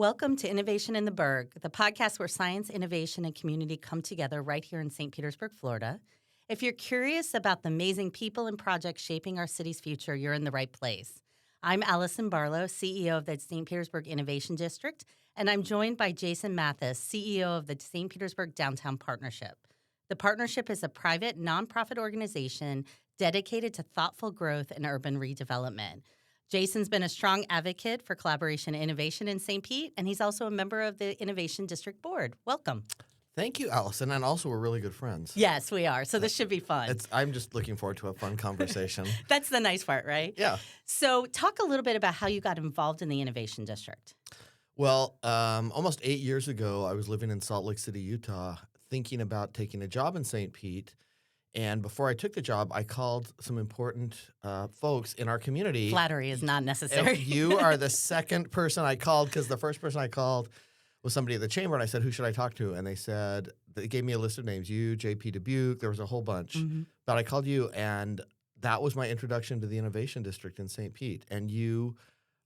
Welcome to Innovation in the Burg, the podcast where science, innovation, and community come together right here in St. Petersburg, Florida. If you're curious about the amazing people and projects shaping our city's future, you're in the right place. I'm Alison Barlow, CEO of the St. Petersburg Innovation District, and I'm joined by Jason Mathis, CEO of the St. Petersburg Downtown Partnership. The partnership is a private, nonprofit organization dedicated to thoughtful growth and urban redevelopment. Jason's been a strong advocate for collaboration and innovation in St. Pete, and he's also a member of the Innovation District Board. Welcome. Thank you, Alison, and also we're really good friends. Yes, we are. So this should be fun. I'm just looking forward to a fun conversation. That's the nice part, right? Yeah. So talk a little bit about how you got involved in the Innovation District. Well, almost 8 years ago, I was living in Salt Lake City, Utah, thinking about taking a job in St. Pete. And before I took the job, I called some important folks in our community. Flattery is not necessary. You are the second person I called because the first person I called was somebody at the chamber, and I said, who should I talk to? And they gave me a list of names, you, J.P. Dubuque, there was a whole bunch. Mm-hmm. But I called you, and that was my introduction to the Innovation District in St. Pete. And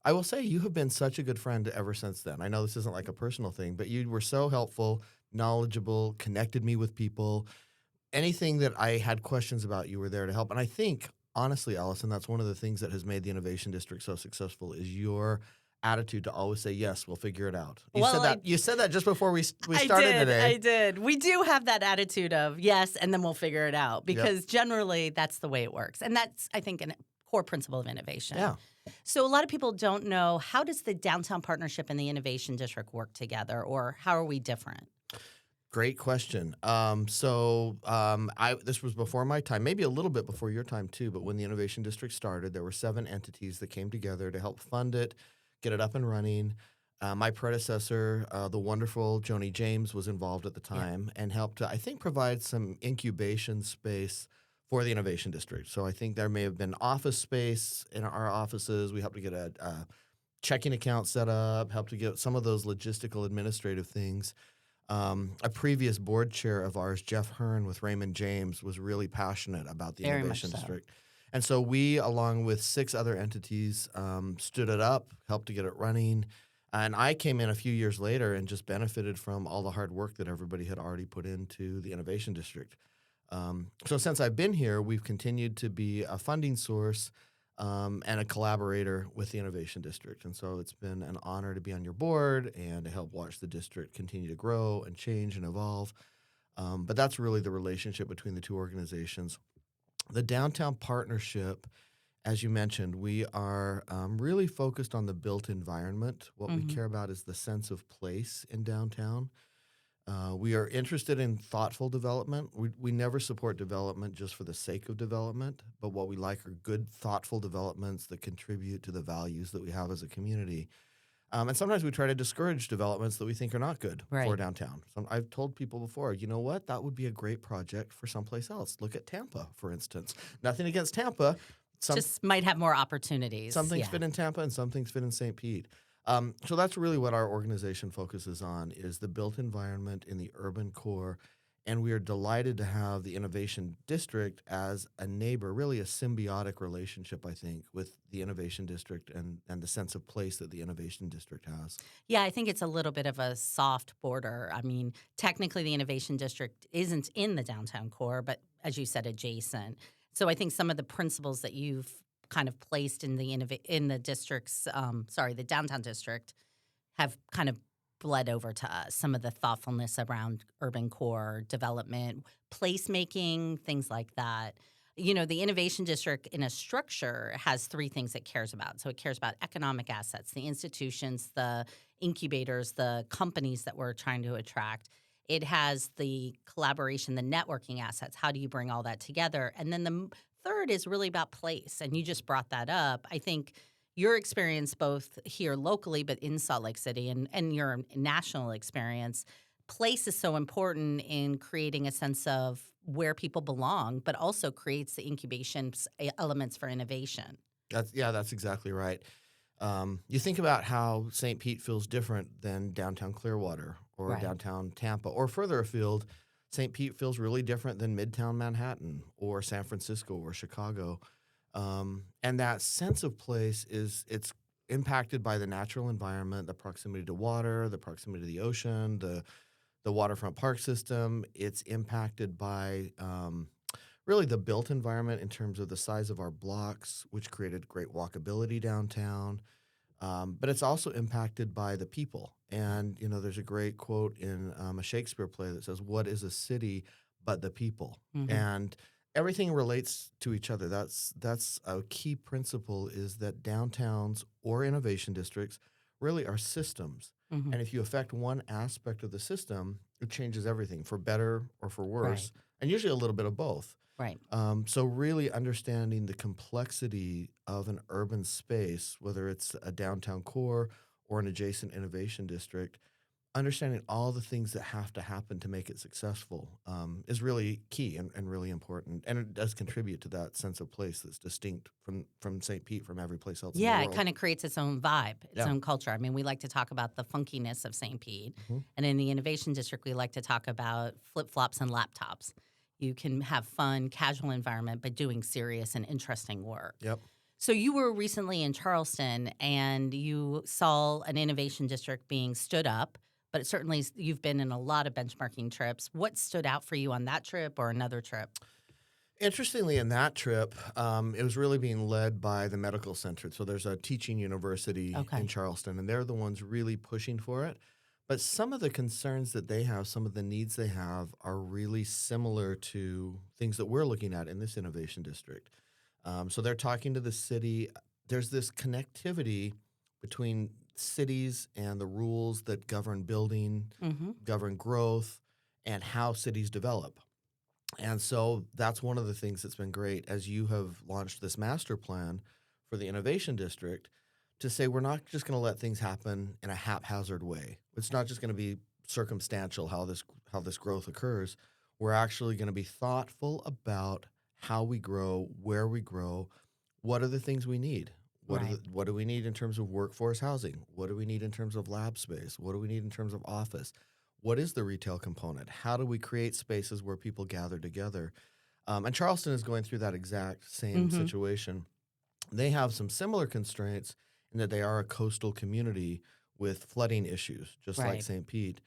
I will say, you have been such a good friend ever since then. I know this isn't like a personal thing, but you were so helpful, knowledgeable, connected me with people. Anything that I had questions about, you were there to help. And I think, honestly, Alison, that's one of the things that has made the Innovation District so successful is your attitude to always say, yes, we'll figure it out. You said that just before we started today. I did. We do have that attitude of yes, and then we'll figure it out because generally that's the way it works. And that's, I think, a core principle of innovation. Yeah. So a lot of people don't know, how does the Downtown Partnership and the Innovation District work together, or how are we different? Great question. This was before my time, maybe a little bit before your time too, but when the Innovation District started, there were 7 entities that came together to help fund it, get it up and running. My predecessor, the wonderful Joni James, was involved at the time and helped to, I think, provide some incubation space for the Innovation District. So I think there may have been office space in our offices. We helped to get a checking account set up, helped to get some of those logistical administrative things. A previous board chair of ours, Jeff Hearn with Raymond James, was really passionate about the Innovation District. And so we, along with 6 other entities, stood it up, helped to get it running. And I came in a few years later and just benefited from all the hard work that everybody had already put into the Innovation District. So since I've been here, we've continued to be a funding source and a collaborator with the Innovation District. And so it's been an honor to be on your board and to help watch the district continue to grow and change and evolve. But that's really the relationship between the two organizations. The Downtown Partnership, as you mentioned, we are really focused on the built environment. What we care about is the sense of place in downtown. We are interested in thoughtful development. We never support development just for the sake of development, but what we like are good, thoughtful developments that contribute to the values that we have as a community. And sometimes we try to discourage developments that we think are not good for downtown. I've told people before, you know what? That would be a great project for someplace else. Look at Tampa, for instance. Nothing against Tampa. Just might have more opportunities. Some things fit in Tampa and some things fit in St. Pete. So that's really what our organization focuses on is the built environment in the urban core. And we are delighted to have the Innovation District as a neighbor, really a symbiotic relationship, I think, with the Innovation District and the sense of place that the Innovation District has. Yeah, I think it's a little bit of a soft border. I mean, technically the Innovation District isn't in the downtown core, but as you said, adjacent. So I think some of the principles that you've kind of placed in the district's, the downtown district, have kind of bled over to us. Some of the thoughtfulness around urban core development, placemaking, things like that. You know, the Innovation District in a structure has 3 things it cares about. So it cares about economic assets, the institutions, the incubators, the companies that we're trying to attract. It has the collaboration, the networking assets. How do you bring all that together? And then the third is really about place, and you just brought that up. I think your experience both here locally but in Salt Lake City and your national experience, place is so important in creating a sense of where people belong, but also creates the incubation elements for innovation. That's exactly right. You think about how St. Pete feels different than downtown Clearwater or downtown Tampa or further afield. St. Pete feels really different than Midtown Manhattan or San Francisco or Chicago. And that sense of place it's impacted by the natural environment, the proximity to water, the proximity to the ocean, the waterfront park system. It's impacted by really the built environment in terms of the size of our blocks, which created great walkability downtown. But it's also impacted by the people. And, there's a great quote in a Shakespeare play that says, "What is a city but the people?" Hmm. And everything relates to each other. That's a key principle, is that downtowns or innovation districts really are systems. Hmm. And if you affect one aspect of the system, it changes everything for better or for Right. worse, and usually a little bit of both. Right. So really understanding the complexity of an urban space, whether it's a downtown core or an adjacent innovation district, understanding all the things that have to happen to make it successful is really key and really important. And it does contribute to that sense of place that's distinct from St. Pete, from every place else in the Yeah, it world. kind of creates its own vibe, its Yeah. own culture. I mean, we like to talk about the funkiness of St. Pete. Mhm. And in the Innovation District, we like to talk about flip flops and laptops. You can have fun, casual environment, but doing serious and interesting work. Yep. So you were recently in Charleston and you saw an innovation district being stood up, but it certainly you've been in a lot of benchmarking trips. What stood out for you on that trip or another trip? Interestingly, in that trip, it was really being led by the medical center. So there's a teaching university in Okay. Charleston, and they're the ones really pushing for it. But some of the concerns that they have, some of the needs they have, are really similar to things that we're looking at in this innovation district. So they're talking to the city. There's this connectivity between cities and the rules that govern building, Mm-hmm. govern growth, and how cities develop. And so that's one of the things that's been great as you have launched this master plan for the innovation district, to say we're not just going to let things happen in a haphazard way. It's not just going to be circumstantial how this growth occurs. We're actually going to be thoughtful about how we grow, where we grow, what are the things we need? Right. What do we need in terms of workforce housing? What do we need in terms of lab space? What do we need in terms of office? What is the retail component? How do we create spaces where people gather together? And Charleston is going through that exact same Mm-hmm. situation. They have some similar constraints in that they are a coastal community with flooding issues, just like Right. St. Pete.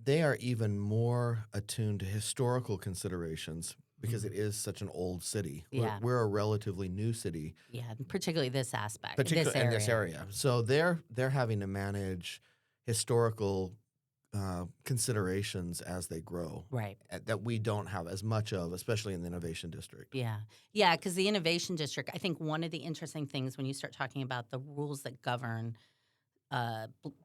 They are even more attuned to historical considerations because it is such an old city. Yeah. We're a relatively new city, Yeah. Particularly this aspect, this particularly in this area. area. So they're having to manage historical considerations as they grow Right. that we don't have as much of, especially in the innovation district. Yeah. Yeah. Because the Innovation District, I think one of the interesting things when you start talking about the rules that govern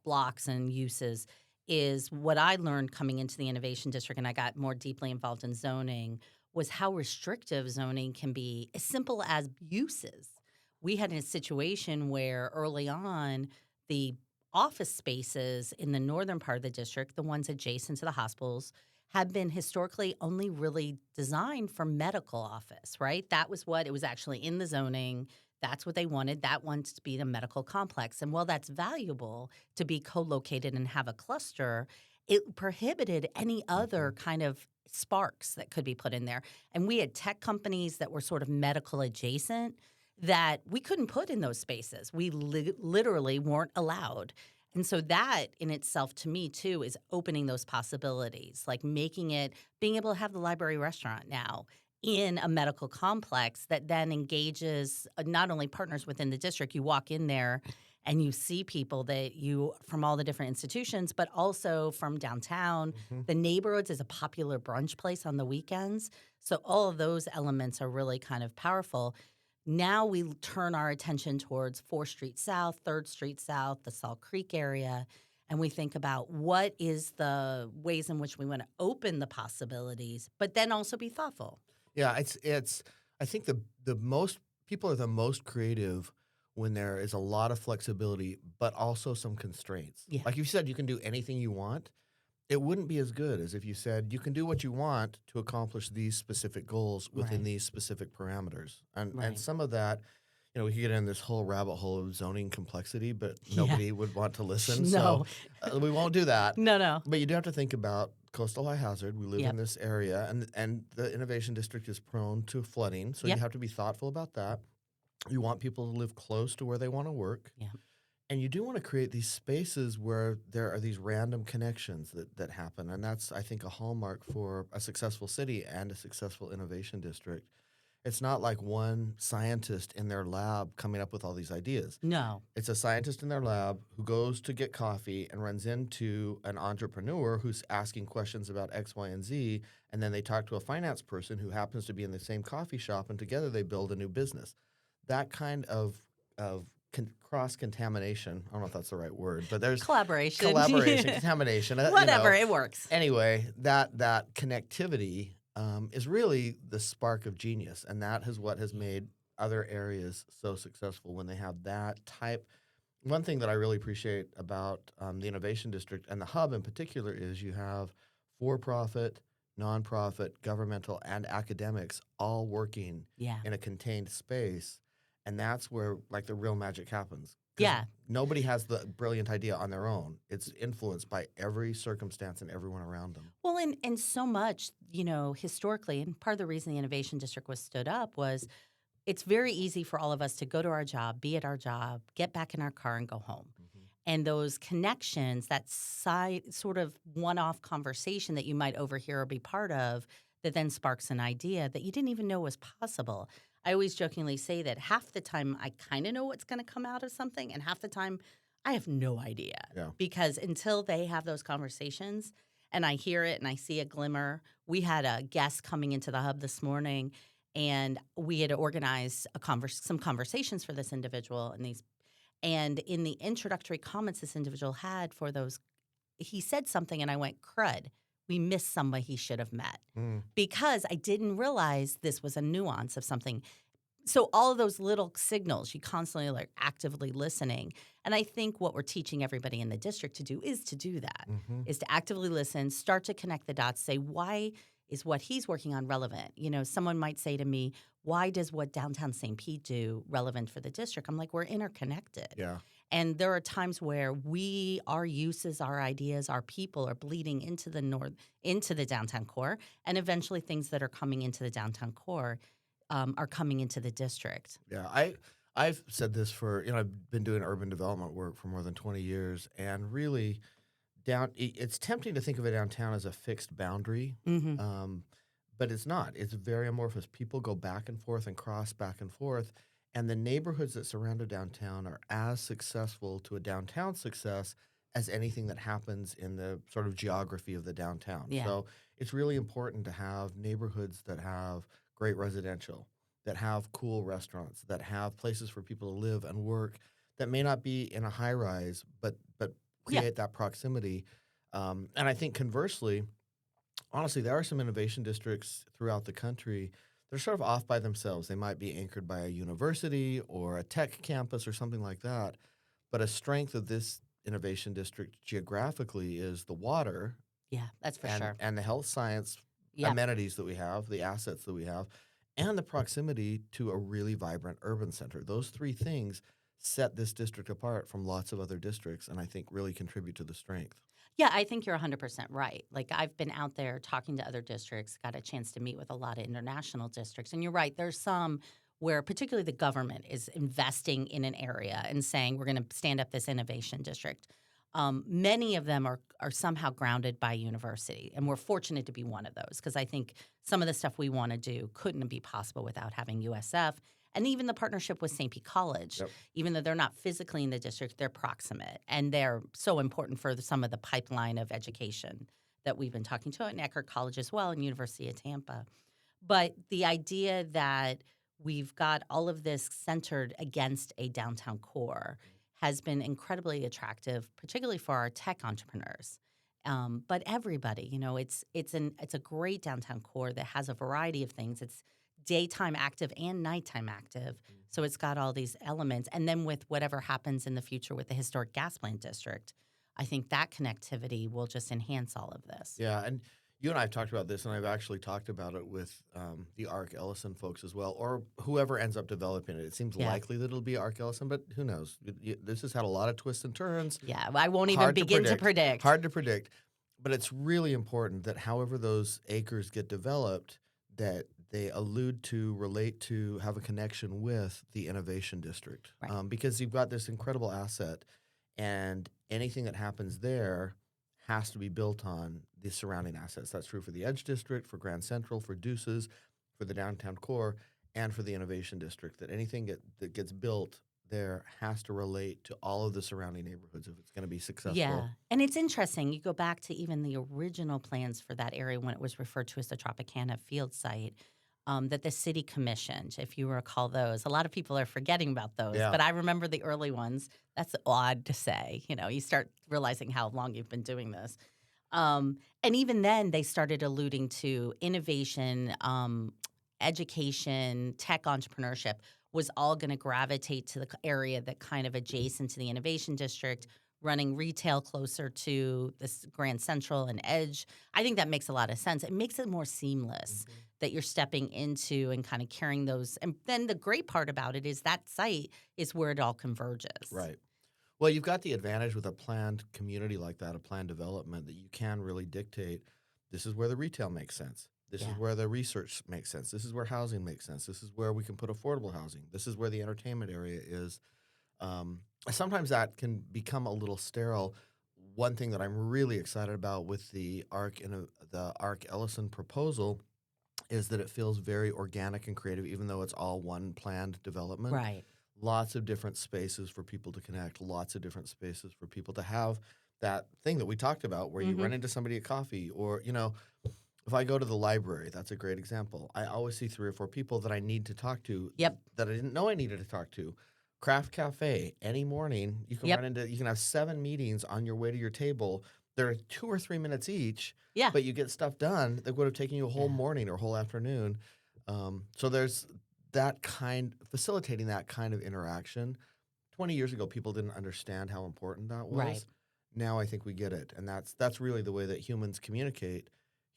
blocks and uses is what I learned coming into the Innovation District, and I got more deeply involved in zoning, was how restrictive zoning can be, as simple as uses. We had a situation where early on, the office spaces in the northern part of the district, the ones adjacent to the hospitals, had been historically only really designed for medical office, right? That was what it was actually in the zoning. That's what they wanted. That wants to be the medical complex. And while that's valuable to be co-located and have a cluster, it prohibited any other kind of sparks that could be put in there. And we had tech companies that were sort of medical adjacent that we couldn't put in those spaces. We literally weren't allowed. And so that in itself, to me, too, is opening those possibilities, like making it, being able to have the library restaurant now in a medical complex that then engages not only partners within the district. You walk in there and you see people that you from all the different institutions, but also from downtown. Mhm. The neighborhoods is a popular brunch place on the weekends. So all of those elements are really kind of powerful. Now we turn our attention towards 4th Street South, 3rd Street South, the Salt Creek area, and we think about what is the ways in which we want to open the possibilities, but then also be thoughtful. Yeah, it's. I think the most people are the most creative when there is a lot of flexibility, but also some constraints. Yeah. Like you said, you can do anything you want. It wouldn't be as good as if you said you can do what you want to accomplish these specific goals within Right. these specific parameters. And Right. some of that, we could get in this whole rabbit hole of zoning complexity, but Yeah. nobody would want to listen. No. So we won't do that. No, no. But you do have to think about coastal high hazard. We live Yep. in this area, and the innovation district is prone to flooding, so Yep. you have to be thoughtful about that. You want people to live close to where they want to work. Yeah. And you do want to create these spaces where there are these random connections that happen. And that's, I think, a hallmark for a successful city and a successful innovation district. It's not like one scientist in their lab coming up with all these ideas. No. It's a scientist in their lab who goes to get coffee and runs into an entrepreneur who's asking questions about X, Y, and Z. And then they talk to a finance person who happens to be in the same coffee shop, and together they build a new business. That kind of cross-contamination, I don't know if that's the right word, but there's Collaboration. contamination. Whatever, it works. Anyway, that connectivity is really the spark of genius, and that is what has made other areas so successful when they have that type. One thing that I really appreciate about the Innovation District and the hub in particular is you have for-profit, nonprofit, governmental, and academics all working Yeah. in a contained space, and that's where like the real magic happens. 'Cause Yeah. nobody has the brilliant idea on their own. It's influenced by every circumstance and everyone around them. Well, and so much, historically, and part of the reason the Innovation District was stood up was it's very easy for all of us to go to our job, be at our job, get back in our car, and go home. And those connections, that sort of one-off conversation that you might overhear or be part of that then sparks an idea that you didn't even know was possible. I always jokingly say that half the time I kind of know what's going to come out of something, and half the time I have no idea. Yeah. Because until they have those conversations and I hear it and I see a glimmer, we had a guest coming into the hub this morning, and we had organized some conversations for this individual, and in the introductory comments this individual had for those, he said something and I went, crud, we missed somebody he should have met. Because I didn't realize this was a nuance of something. So all of those little signals, you constantly like actively listening. And I think what we're teaching everybody in the district to do is to do that, is to actively listen, start to connect the dots, say, why is what he's working on relevant? Someone might say to me, why does what downtown St. Pete do relevant for the district? I'm like, we're interconnected. Yeah. And there are times where our uses, our ideas, our people are bleeding into the downtown core, and eventually things that are coming into the downtown core are coming into the district. Yeah, I've said this for, I've been doing urban development work for more than 20 years, and really it's tempting to think of a downtown as a fixed boundary, but it's not. It's very amorphous. People go back and forth and cross back and forth, and the neighborhoods that surround a downtown are as successful to a downtown success as anything that happens in the sort of geography of the downtown. Yeah. So it's really important to have neighborhoods that have great residential, that have cool restaurants, that have places for people to live and work, that may not be in a high rise, but create that proximity. And I think conversely, honestly, there are some innovation districts throughout the country. They're sort of off by themselves. They might be anchored by a university or a tech campus or something like that. But a strength of this innovation district geographically is the water. Yeah, that's for sure. And the health science amenities that we have, the assets that we have, and the proximity to a really vibrant urban center. Those three things set this district apart from lots of other districts, and I think really contribute to the strength. Yeah, I think you're 100% right. Like, I've been out there talking to other districts, got a chance to meet with a lot of international districts. And you're right, there's some where particularly the government is investing in an area and saying we're going to stand up this innovation district. Many of them are somehow grounded by university, and we're fortunate to be one of those because I think some of the stuff we want to do couldn't be possible without having USF. And even the partnership with St. Pete College, even though they're not physically in the district, they're proximate. And they're so important for some of the pipeline of education that we've been talking to at Eckerd College as well and University of Tampa. But the idea that we've got all of this centered against a downtown core has been incredibly attractive, particularly for our tech entrepreneurs. But everybody, it's a great downtown core that has a variety of things. It's daytime active and nighttime active. So it's got all these elements. And then with whatever happens in the future with the historic gas plant district, I think that connectivity will just enhance all of this. Yeah, and you and I have talked about this, and I've actually talked about it with the ARC Ellison folks as well, or whoever ends up developing it. It seems likely that it'll be ARC Ellison, but who knows? This has had a lot of twists and turns. Yeah, I won't even begin to predict. Hard to predict. But it's really important that however those acres get developed, that they allude to, relate to, have a connection with the innovation district, Right. because you've got this incredible asset, and anything that happens there has to be built on the surrounding assets. That's true for the Edge District, for Grand Central, for Deuces, for the downtown core, and for the innovation district. That anything that gets built there has to relate to all of the surrounding neighborhoods if it's going to be successful. Yeah. And it's interesting. You go back to even the original plans for that area when it was referred to as the Tropicana field site, that the city commissioned, if you recall those. A lot of people are forgetting about those, Yeah. but I remember the early ones. That's odd to say. You start realizing how long you've been doing this. And even then, they started alluding to innovation, education, tech entrepreneurship was all going to gravitate to the area that kind of adjacent to the innovation district, running retail closer to this Grand Central and Edge. I think that makes a lot of sense. It makes it more seamless that you're stepping into and kind of carrying those. And then the great part about it is that site is where it all converges. Right. Well, you've got the advantage with a planned community like that, a planned development, that you can really dictate this is where the retail makes sense. This is Yeah. where the research makes sense. This is where housing makes sense. This is where we can put affordable housing. This is where the entertainment area is. Sometimes that can become a little sterile. One thing that I'm really excited about with the ARC Ellison proposal is that it feels very organic and creative, even though it's all one planned development. Right. Lots of different spaces for people to connect, lots of different spaces for people to have that thing that we talked about where you run into somebody at coffee, or, if I go to the library, that's a great example. I always see 3 or 4 people that I need to talk to Yep. that I didn't know I needed to talk to. Craft Cafe, any morning, you can Yep. you can have 7 meetings on your way to your table. They're 2 or 3 minutes each, Yeah. but you get stuff done that would have taken you a whole Yeah. morning or a whole afternoon. So there's facilitating that kind of interaction. 20 years ago, people didn't understand how important that was. Right. Now I think we get it, and that's really the way that humans communicate,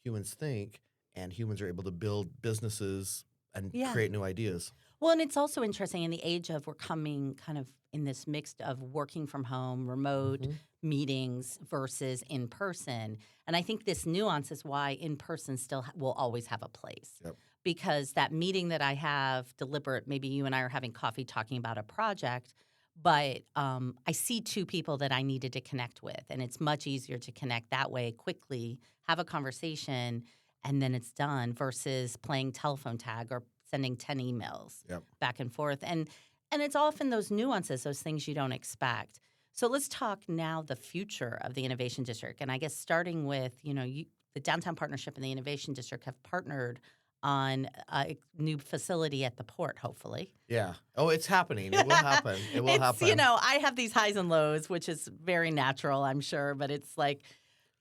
humans think, and humans are able to build businesses and Yeah. create new ideas. Well, and it's also interesting in the age of we're coming kind of in this mix of working from home, remote meetings versus in person. And I think this nuance is why in person still will always have a place. Yep. Because that meeting that I have deliberate, maybe you and I are having coffee talking about a project, but I see 2 people that I needed to connect with. And it's much easier to connect that way quickly, have a conversation, and then it's done versus playing telephone tag or sending 10 emails Yep. back and forth. And it's often those nuances, those things you don't expect. So let's talk now the future of the Innovation District. And I guess starting with, the Downtown Partnership and the Innovation District have partnered on a new facility at the port, hopefully. Yeah. Oh, it's happening. It will happen. It will happen. I have these highs and lows, which is very natural, I'm sure, but it's like,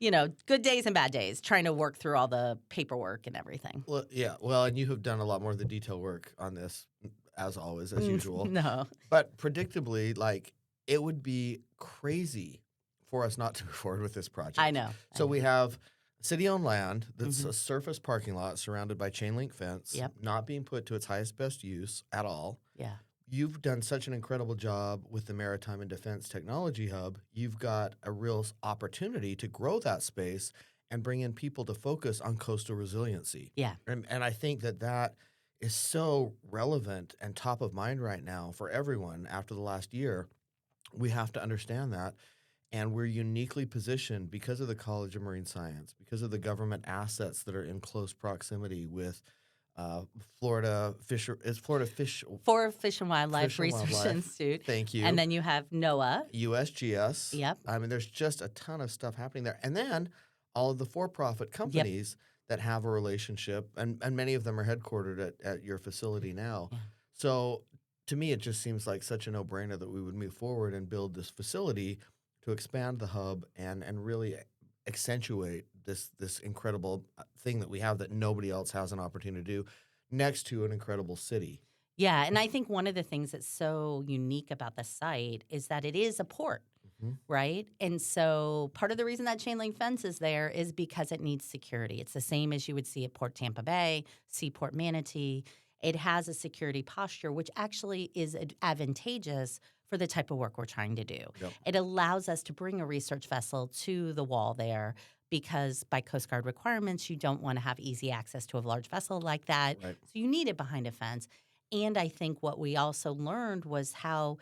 good days and bad days, trying to work through all the paperwork and everything. Well, yeah. Well, and you have done a lot more of the detail work on this, as always, as usual. No. But predictably, it would be crazy for us not to move forward with this project. I know. So we have city-owned land that's a surface parking lot surrounded by chain link fence, Yep. not being put to its highest best use at all. Yeah. You've done such an incredible job with the Maritime and Defense Technology Hub. You've got a real opportunity to grow that space and bring in people to focus on coastal resiliency. Yeah. And I think that is so relevant and top of mind right now for everyone after the last year. We have to understand that. And we're uniquely positioned because of the College of Marine Science, because of the government assets that are in close proximity with Florida Fish For Fish and Wildlife Fish and Research Wildlife. Institute. Thank you. And then you have NOAA. USGS. Yep. I mean, there's just a ton of stuff happening there. And then all of the for-profit companies that have a relationship, and many of them are headquartered at your facility now. Yeah. So to me, it just seems like such a no-brainer that we would move forward and build this facility to expand the hub and really accentuate this incredible thing that we have that nobody else has an opportunity to do next to an incredible city. Yeah, and I think one of the things that's so unique about the site is that it is a port, right? And so part of the reason that chain link fence is there is because it needs security. It's the same as you would see at Port Tampa Bay, Seaport Manatee. It has a security posture, which actually is advantageous for the type of work we're trying to do. Yep. It allows us to bring a research vessel to the wall there, because by Coast Guard requirements, you don't want to have easy access to a large vessel like that. Right. So you need it behind a fence. And I think what we also learned was how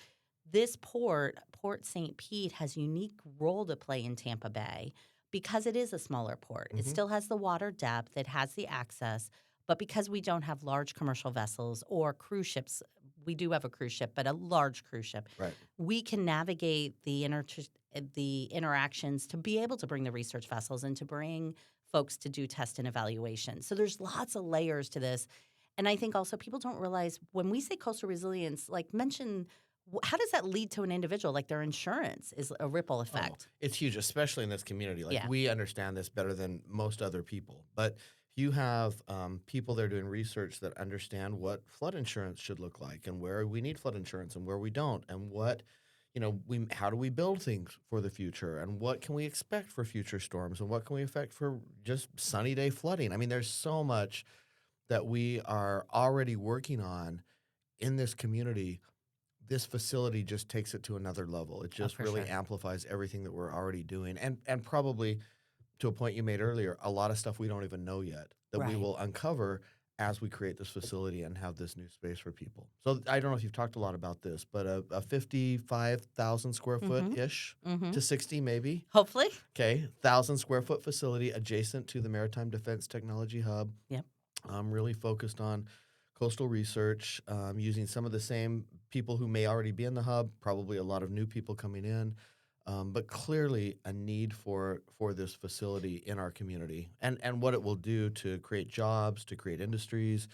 this Port St. Pete, has a unique role to play in Tampa Bay because it is a smaller port. It still has the water depth, it has the access, but because we don't have large commercial vessels or cruise ships, we do have a cruise ship, but a large cruise ship, Right. we can navigate the interactions to be able to bring the research vessels and to bring folks to do test and evaluation. So there's lots of layers to this. And I think also people don't realize when we say coastal resilience, like mention, how does that lead to an individual? Like their insurance is a ripple effect. It's huge, especially in this community. Like Yeah. we understand this better than most other people. But you have people that are doing research that understand what flood insurance should look like and where we need flood insurance and where we don't, and what, how do we build things for the future, and what can we expect for future storms, and what can we expect for just sunny day flooding. I mean, there's so much that we are already working on in this community. This facility just takes it to another level. It just for really sure. amplifies everything that we're already doing. And probably to a point you made earlier, a lot of stuff we don't even know yet that we Right. will uncover as we create this facility and have this new space for people. So I don't know if you've talked a lot about this, but a 55,000 square foot-ish to 60 maybe. Hopefully. Okay, 1,000 square foot facility adjacent to the Maritime Defense Technology Hub. Yep. Really focused on coastal research, using some of the same people who may already be in the hub, probably a lot of new people coming in, but clearly a need for this facility in our community and what it will do to create jobs, to create industries.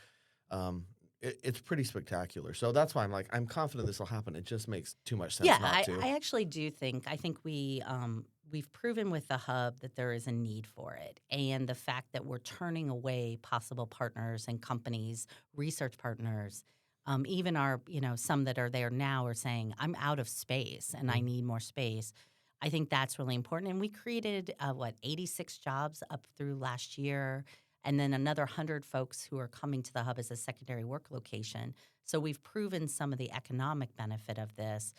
It's pretty spectacular. So that's why I'm confident this will happen. It just makes too much sense Yeah, not to. I actually do think. I think we've proven with the hub that there is a need for it, and the fact that we're turning away possible partners and companies, research partners, even our some that are there now are saying, "I'm out of space and I need more space." I think that's really important, and we created 86 jobs up through last year. And then another 100 folks who are coming to the hub as a secondary work location. So we've proven some of the economic benefit of this.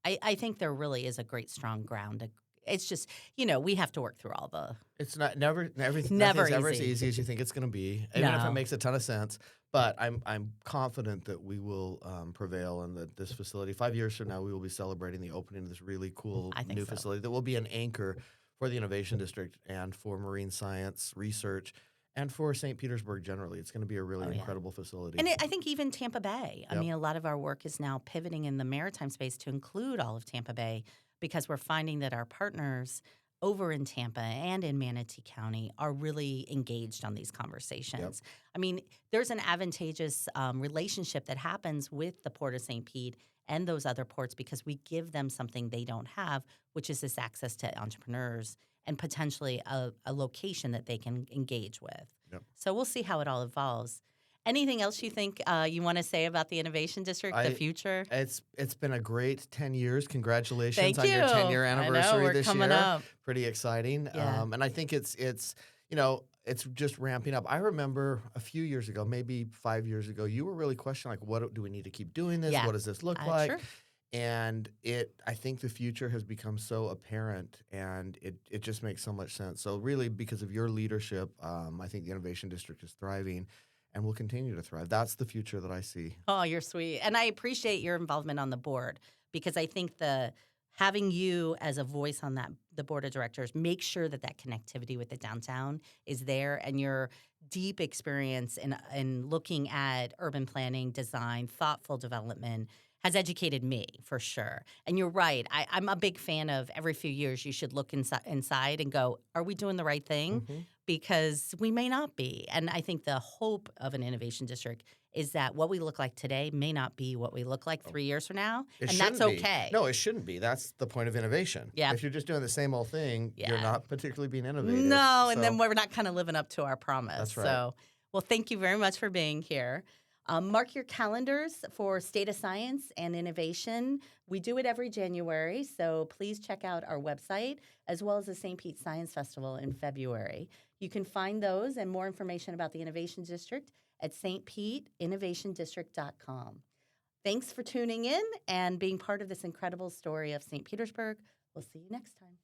I think there really is a great, strong ground. It's just, we have to work through all the. It's everything. Never Nothing's ever as easy. easy as you think it's going to be, even if it No. makes a ton of sense. But I'm confident that we will prevail, and that this facility, 5 years from now, we will be celebrating the opening of this really cool I think new so. facility that will be an anchor for the Innovation District and for marine science research and for St. Petersburg generally. It's going to be a really incredible facility. And I think even Tampa Bay. I Yep. mean, a lot of our work is now pivoting in the maritime space to include all of Tampa Bay, because we're finding that our partners over in Tampa and in Manatee County are really engaged on these conversations. I mean, there's an advantageous relationship that happens with the Port of St. Pete and those other ports, because we give them something they don't have, which is this access to entrepreneurs and potentially a location that they can engage with. Yep. So we'll see how it all evolves. Anything else you think you want to say about the Innovation District, the future? It's been a great 10 years. Congratulations Thank on your you. 10-year I know, anniversary we're this coming year. up. Pretty exciting. Yeah. And I think it's just ramping up. I remember a few years ago, maybe 5 years ago, you were really questioning, like, what do we need to keep doing this? Yeah. What does this look like? Sure. And I think the future has become so apparent, and it just makes so much sense. So really, because of your leadership, I think the Innovation District is thriving and will continue to thrive. That's the future that I see. Oh, you're sweet. And I appreciate your involvement on the board, because I think having you as a voice on the board of directors, make sure that connectivity with the downtown is there, and your deep experience in looking at urban planning, design, thoughtful development has educated me for sure. And you're right. I'm a big fan of every few years you should look inside and go, are we doing the right thing? Mhm. Because we may not be. And I think the hope of an innovation district is that what we look like today may not be what we look like 3 years from now. It And that's shouldn't be. okay. No, it shouldn't be. That's the point of innovation. Yeah. If you're just doing the same old thing, you're Yeah. not particularly being innovative. No, and then So- we're not kind of living up to our promise. That's right. So, well, thank you very much for being here. Mark your calendars for State of Science and Innovation. We do it every January, so please check out our website, as well as the St. Pete Science Festival in February. You can find those and more information about the Innovation District at stpeteinnovationdistrict.com. Thanks for tuning in and being part of this incredible story of St. Petersburg. We'll see you next time.